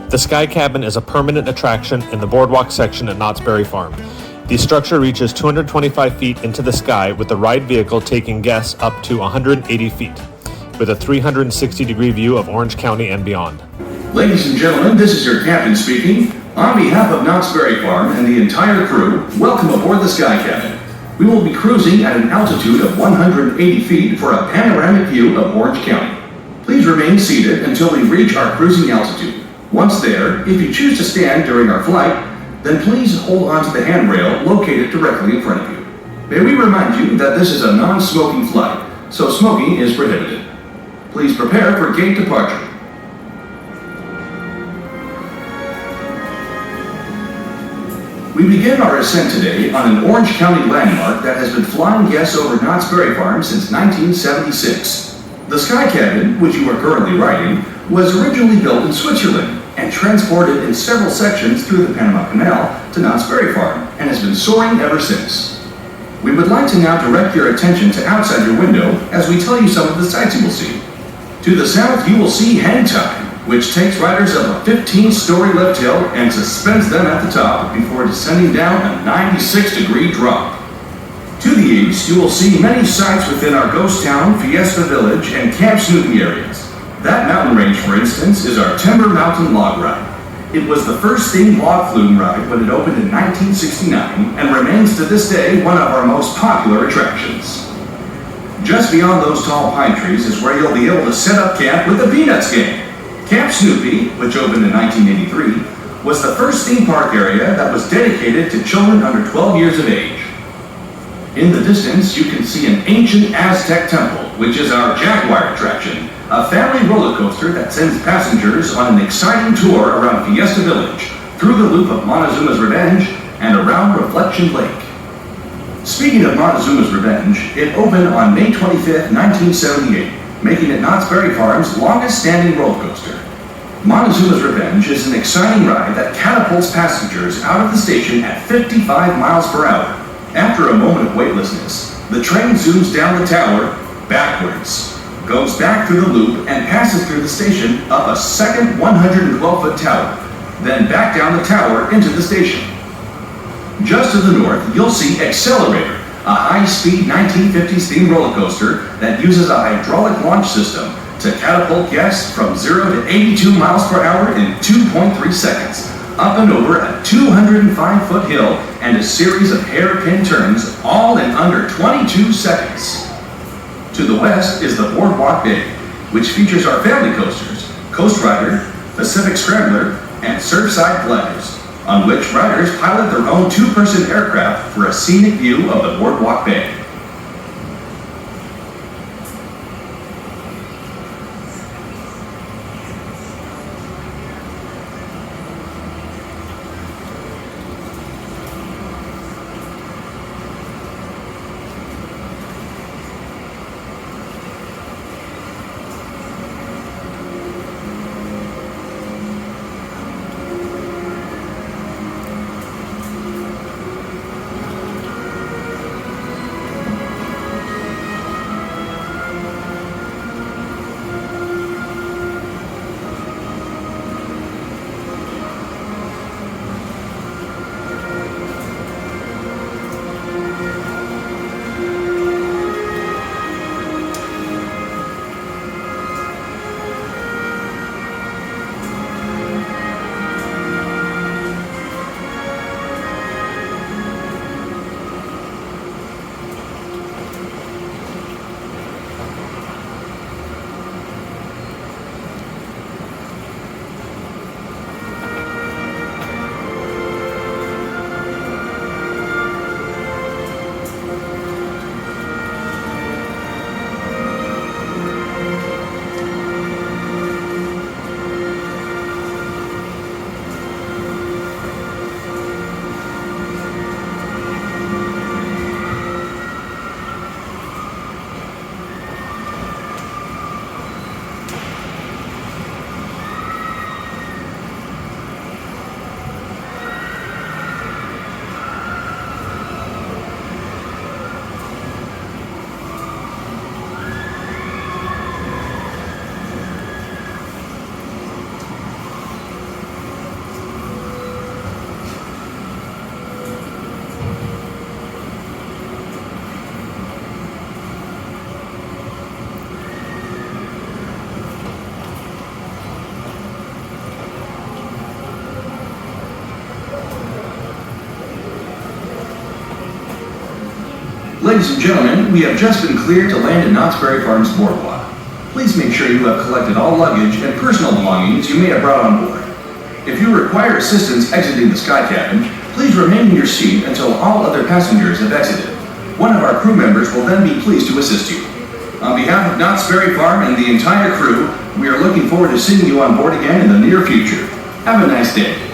The Sky Cabin is a permanent attraction in the boardwalk section at Knott's Berry Farm. The structure reaches 225 feet into the sky with the ride vehicle taking guests up to 180 feet, with a 360-degree view of Orange County and beyond. Ladies and gentlemen, this is your captain speaking. On behalf of Knott's Berry Farm and the entire crew, welcome aboard the Sky Cabin. We will be cruising at an altitude of 180 feet for a panoramic view of Orange County. Please remain seated until we reach our cruising altitude. Once there, if you choose to stand during our flight, then please hold on to the handrail located directly in front of you. May we remind you that this is a non-smoking flight, so smoking is prohibited. Please prepare for gate departure. We begin our ascent today on an Orange County landmark that has been flying guests over Knott's Berry Farm since 1976. The Sky Cabin, which you are currently riding, was originally built in Switzerland and transported in several sections through the Panama Canal to Knott's Berry Farm and has been soaring ever since. We would like to now direct your attention to outside your window as we tell you some of the sights you will see. To the south, you will see Hang Time, which takes riders up a 15-story lift hill and suspends them at the top before descending down a 96-degree drop. To the east, you will see many sights within our Ghost Town, Fiesta Village, and Camp Snoopy areas. That mountain range, for instance, is our Timber Mountain Log Ride. It was the first themed log flume ride when it opened in 1969 and remains to this day one of our most popular attractions. Just beyond those tall pine trees is where you'll be able to set up camp with the Peanuts Gang. Camp Snoopy, which opened in 1983, was the first theme park area that was dedicated to children under 12 years of age. In the distance, you can see an ancient Aztec temple, which is our Jaguar attraction, a family roller coaster that sends passengers on an exciting tour around Fiesta Village, through the loop of Montezuma's Revenge, and around Reflection Lake. Speaking of Montezuma's Revenge, it opened on May 25, 1978, making it Knott's Berry Farm's longest-standing roller coaster. Montezuma's Revenge is an exciting ride that catapults passengers out of the station at 55 miles per hour. After a moment of weightlessness, the train zooms down the tower backwards, goes back through the loop, and passes through the station up a second 112-foot tower, then back down the tower into the station. Just to the north, you'll see Accelerator, a high-speed 1950s themed roller coaster that uses a hydraulic launch system to catapult guests from 0 to 82 miles per hour in 2.3 seconds, up and over a 205-foot hill and a series of hairpin turns, all in under 22 seconds. To the west is the Boardwalk Bay, which features our family coasters, Coast Rider, Pacific Scrambler, and Surfside Gliders, on which riders pilot their own two-person aircraft for a scenic view of the Boardwalk Bay. Ladies and gentlemen, we have just been cleared to land at Knott's Berry Farms Boardwalk. Please make sure you have collected all luggage and personal belongings you may have brought on board. If you require assistance exiting the sky cabin, please remain in your seat until all other passengers have exited. One of our crew members will then be pleased to assist you. On behalf of Knott's Berry Farm and the entire crew, we are looking forward to seeing you on board again in the near future. Have a nice day.